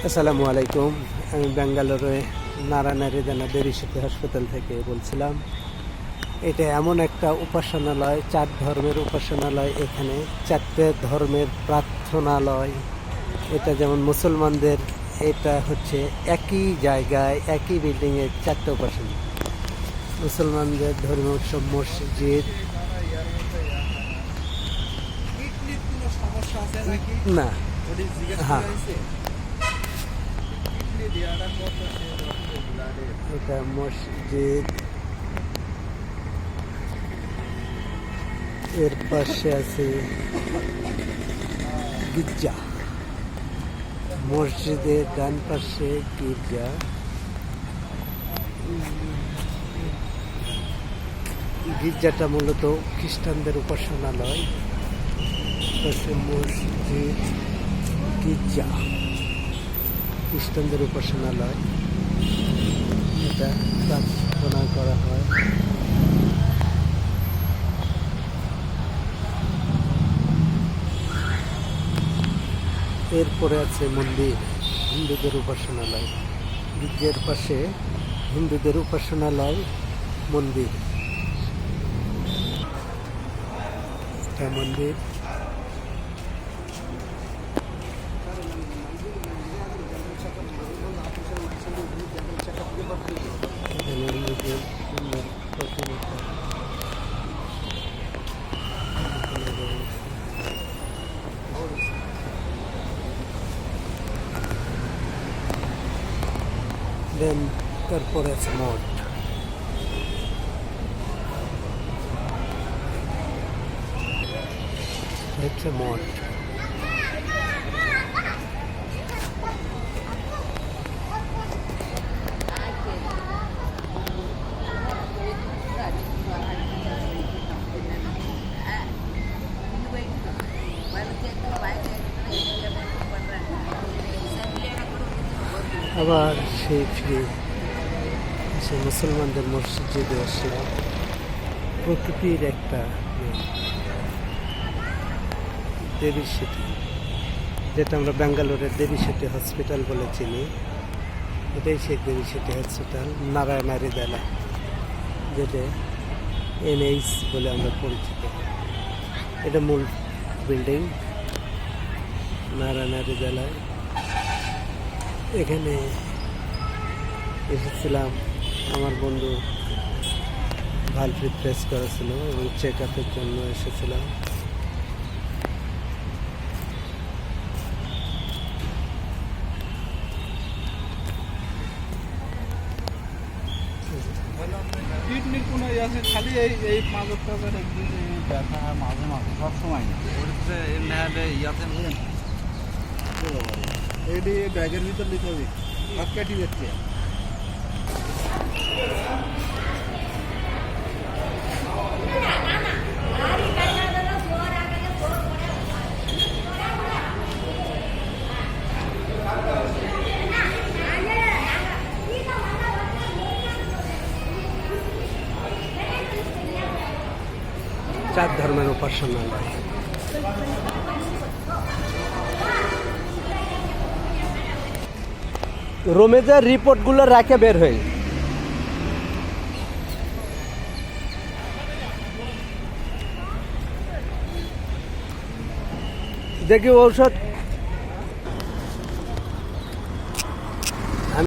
আসসালামু আলাইকুম। আমি বেঙ্গালুরুয়ে নারায়ণ হৃদয় দেবীশিক্ষা হাসপাতাল থেকে বলছিলাম। এটা এমন একটা উপাসনালয়, 4 ধর্মের উপাসনালয়। এখানে 4টে ধর্মের প্রার্থনালয়। এটা যেমন মুসলমানদের, এটা হচ্ছে একই জায়গায় একই বিল্ডিংয়ে 4টে উপাসনা। মুসলমানদের ধর্মীয় উৎসব মসজিদ না, হ্যাঁ, এটা মসজিদ। এর পাশে আছে গির্জা। মসজিদের ডান পাশে গির্জা। গির্জাটা মূলত খ্রিস্টানদের উপাসনালয়। পাশে মসজিদ, গির্জা, খ্রিস্টানদের উপাসনালয়। এটা প্রার্থনা করা হয়। এরপরে আছে মন্দির, হিন্দুদের উপাসনালয়। গির্জার পাশে হিন্দুদের উপাসনালয়, মন্দির। এটা মন্দির। দেন তারপরে আছে মঠ। হচ্ছে মঠ। আবার সেই ফিরে সে মুসলমানদের মসজিদে আসলাম। প্রকৃতির একটা দেবী সিটি, যেটা আমরা বেঙ্গালুরের দেবী সিটি হসপিটাল বলে চিনি। এটাই সেই দেবী সিটি হসপিটাল, নারায়ণ হৃদয়, যেটা NH বলে আমরা পরিচিত। এটা মূল বিল্ডিং, নারায়ণ হৃদয়। এখানে এসেছিলাম, আমার বন্ধু ভালভ রিপ্লেস করেছিল এবং চেক আপের জন্য এসেছিলাম। খালি এই পাঁচটা ব্যথা মাঝে মাঝে সবসময় না, এটি ব্যাগের ভিতর নিতে হবে, হাত কাটি যাচ্ছে। চার ধর্মের উপাসনালয়। রোমেজের রিপোর্টগুলো রাখে বের হয়ে দেখি ঔষধ